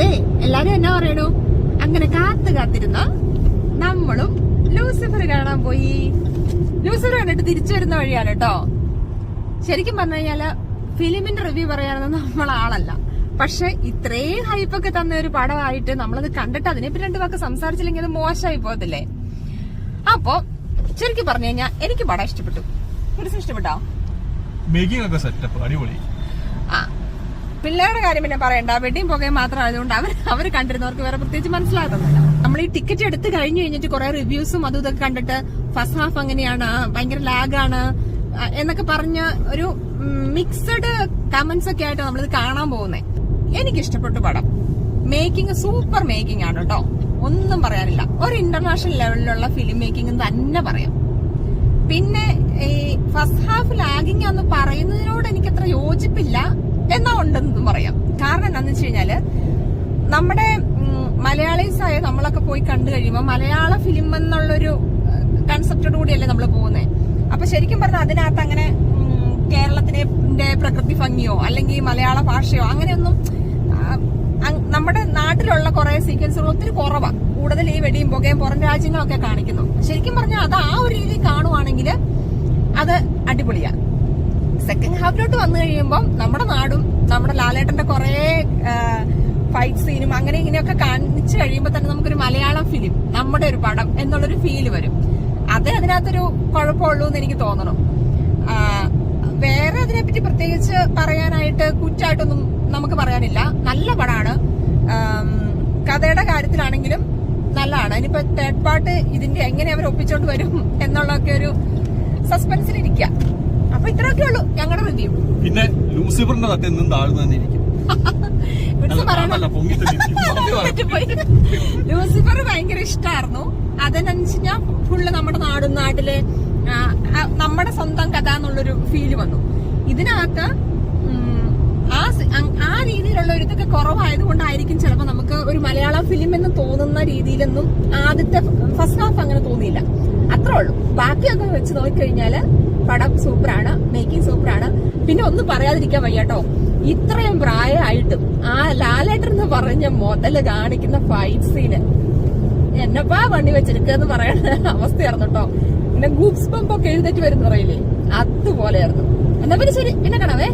അതെ, എല്ലാരും എന്നാ പറയണു, അങ്ങനെ കാത്തിരുന്ന നമ്മളും ലൂസിഫർ കാണാൻ പോയി. ലൂസിഫർ കണ്ടിട്ട് തിരിച്ചു വരുന്ന വഴിയാണ് കേട്ടോ. ശരിക്കും പറഞ്ഞു കഴിഞ്ഞാല് ഫിലിമിന്റെ റിവ്യൂ പറയാനൊന്നും നമ്മളാളല്ല. പക്ഷെ ഇത്രയും ഹൈപ്പൊക്കെ തന്ന ഒരു പടമായിട്ട് നമ്മളത് കണ്ടിട്ട് അതിനെപ്പറ്റി 2 വാക്ക് സംസാരിച്ചില്ലെങ്കിൽ അത് മോശമായി പോകത്തില്ലേ? അപ്പൊ ശരിക്കും പറഞ്ഞു കഴിഞ്ഞാൽ എനിക്ക് പടം ഇഷ്ടപ്പെട്ടു. ഇഷ്ടപ്പെട്ടോ? മേക്കിംഗ് ഒക്കെ സെറ്റപ്പ് അടിപൊളി. പിള്ളേരുടെ കാര്യം പിന്നെ പറയണ്ട, വെടിയും പുകയും മാത്രം ആയതുകൊണ്ട് അവർ കണ്ടിരുന്നവർക്ക് വേറെ പ്രത്യേകിച്ച് മനസ്സിലാകുന്നില്ല. നമ്മൾ ഈ ടിക്കറ്റ് എടുത്ത് കഴിഞ്ഞു കഴിഞ്ഞിട്ട് കുറെ റിവ്യൂസും അതും ഇതൊക്കെ കണ്ടിട്ട് ഫസ്റ്റ് ഹാഫ് അങ്ങനെയാണ്, ഭയങ്കര ലാഗാണ് എന്നൊക്കെ പറഞ്ഞ ഒരു മിക്സഡ് കമന്റ്സ് ഒക്കെ ആയിട്ട് നമ്മളിത് കാണാൻ പോകുന്നേ. എനിക്ക് ഇഷ്ടപ്പെട്ടു പടം. മേക്കിംഗ് സൂപ്പർ മേക്കിംഗ് ആണ് കേട്ടോ, ഒന്നും പറയാനില്ല. ഒരു ഇന്റർനാഷണൽ ലെവലിലുള്ള ഫിലിം മേക്കിംഗ് തന്നെ പറയാം. പിന്നെ ഈ ഫസ്റ്റ് ഹാഫ് ലാഗിങ് എന്ന് പറയുന്നതിനോട് എനിക്ക് അത്ര യോജിപ്പില്ല എന്നാ ഉണ്ടെന്നും പറയാം. കാരണം എന്താണെന്ന് വെച്ച് കഴിഞ്ഞാല് നമ്മുടെ മലയാളീസായ നമ്മളൊക്കെ പോയി കണ്ടു കഴിയുമ്പോൾ മലയാള ഫിലിം എന്നുള്ളൊരു കൺസെപ്റ്റോട് കൂടിയല്ലേ നമ്മൾ പോകുന്നത്. അപ്പൊ ശരിക്കും പറഞ്ഞാൽ അതിനകത്ത് അങ്ങനെ കേരളത്തിന്റെ പ്രകൃതി ഭംഗിയോ അല്ലെങ്കിൽ മലയാള ഭാഷയോ അങ്ങനെയൊന്നും നമ്മുടെ നാട്ടിലുള്ള കുറെ സീക്വൻസുകൾ ഒത്തിരി കുറവാണ്. കൂടുതൽ ഈ വെടിയും പുകയും പുറം രാജ്യങ്ങളൊക്കെ കാണിക്കുന്നു. ശരിക്കും പറഞ്ഞാൽ അത് ആ ഒരു രീതിയിൽ കാണുവാണെങ്കിൽ അത് അടിപൊളിയാണ്. സെക്കൻഡ് ഹാഫിലോട്ട് വന്നു കഴിയുമ്പോൾ നമ്മുടെ നാടും നമ്മുടെ ലാലേട്ടന്റെ കുറെ ഫൈറ്റ് സീനും അങ്ങനെ ഇങ്ങനെയൊക്കെ കാണിച്ചു കഴിയുമ്പോൾ തന്നെ നമുക്കൊരു മലയാളം ഫിലിം, നമ്മുടെ ഒരു പടം എന്നുള്ളൊരു ഫീല് വരും. അതേ അതിനകത്തൊരു കുഴപ്പമുള്ളൂ എന്ന് എനിക്ക് തോന്നണം. വേറെ അതിനെപ്പറ്റി പ്രത്യേകിച്ച് പറയാനായിട്ട് കുറ്റായിട്ടൊന്നും നമുക്ക് പറയാനില്ല. നല്ല പടമാണ്. കഥയുടെ കാര്യത്തിലാണെങ്കിലും നല്ലതാണ്. ഇനിയിപ്പോ തേർഡ് പാർട്ട് ഇതിന്റെ എങ്ങനെ അവർ ഒപ്പിച്ചോണ്ട് വരും എന്നുള്ളതൊക്കെ ഒരു സസ്പെൻസിലിരിക്കുക. അപ്പൊ ഇത്രയൊക്കെ ഉള്ളൂ ഞങ്ങളുടെ റിവ്യൂ. പിന്നെ ലൂസിഫറിന്റെ തട്ട് എന്നും താഴ്ന്നിരിക്കും. ലൂസിഫർ ഭയങ്കര ഇഷ്ടമായിരുന്നു. അതെന്നുവെച്ചാൽ ഫുള്ള് നമ്മുടെ നാട്ടിലെ നമ്മുടെ സ്വന്തം കഥ എന്നുള്ളൊരു ഫീല് വന്നു. ഇതിനകത്ത് ആ രീതിയിലുള്ള ഒരു ഇതൊക്കെ കുറവായതുകൊണ്ടായിരിക്കും ചിലപ്പോൾ നമുക്ക് ഒരു മലയാളം ഫിലിം എന്ന് തോന്നുന്ന രീതിയിലൊന്നും ആദ്യത്തെ ഫസ്റ്റ് ഹാഫ് അങ്ങനെ തോന്നിയില്ല. അത്രേ ഉള്ളൂ. ബാക്കിയൊക്കെ വെച്ച് നോക്കിക്കഴിഞ്ഞാല് പടം സൂപ്പറാണ്, മേക്കിംഗ് സൂപ്പറാണ്. പിന്നെ ഒന്നും പറയാതിരിക്കാൻ വയ്യാട്ടോ, ഇത്രയും പ്രായമായിട്ടും ആ ലാലേട്ടൻ എന്ന് പറഞ്ഞ മുതല് കാണിക്കുന്ന ഫൈറ്റ് സീന് എന്നപ്പാ വണ്ടി വെച്ചെടുക്കുക പറയുന്ന അവസ്ഥയായിരുന്നു കേട്ടോ. പിന്നെ ഗൂപ്സ് ബമ്പൊക്കെ എഴുന്നേറ്റ് വരുന്ന പറയില്ലേ, അതുപോലെയായിരുന്നു. എന്നാ പിന്നെ ശരി, പിന്നെ കാണാവേ.